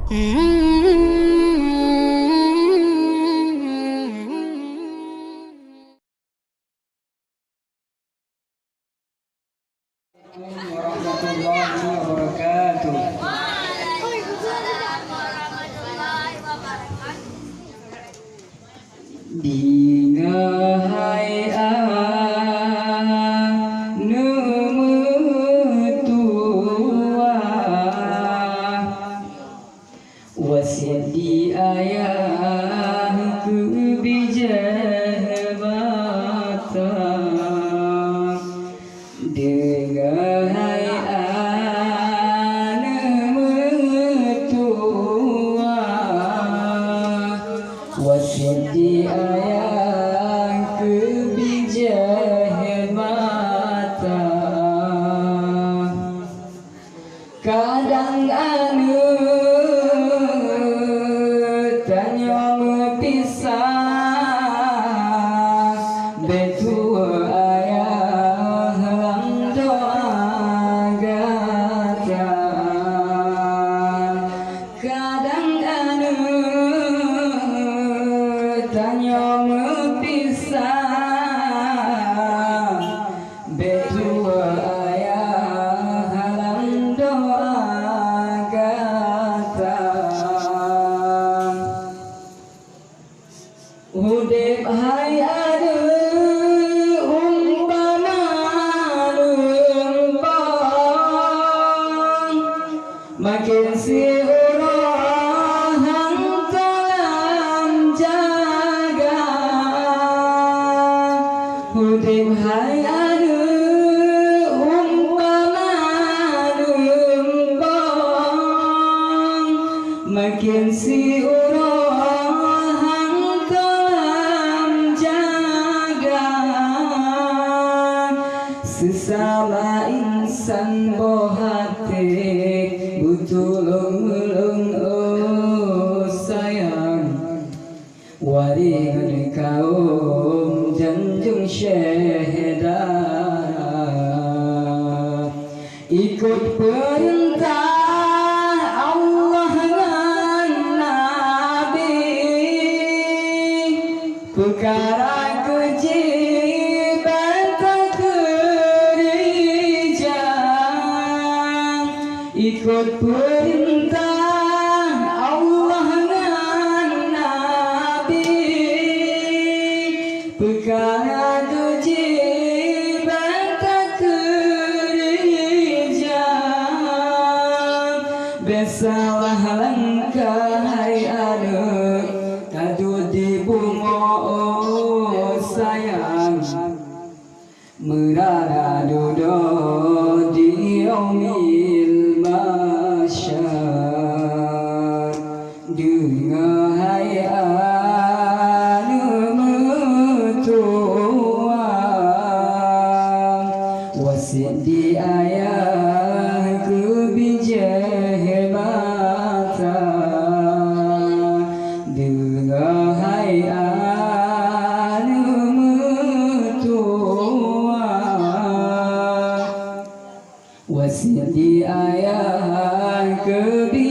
Warahmatullahi wabarakatuh. Dingahai anu mutua wasidi ayah kubijabata dingahai anu mutua wasidi ayah kubijabata kadang anu tanya pisah betul ayah lang doa gata kadang anu tanya pisah betul ayah lang doa gata udip hai adu umpama lembang makin si orang dalam jaga udip hai adu umpama lembang makin si orang sesama insan bohate butuh lung oh sayang waringan kaum janjung syehadah ikut perintah Allah dan Nabi perkara kejiban ikut perintah Allah dan Nabi perkara kejiban tak kerja besalah langkah hai anu kadu di bunga oh sayang merana duduk di omil masyar dengahai anu mutua wasidi ayah kubijabata dengahai anu mutua wasidi ayah kebi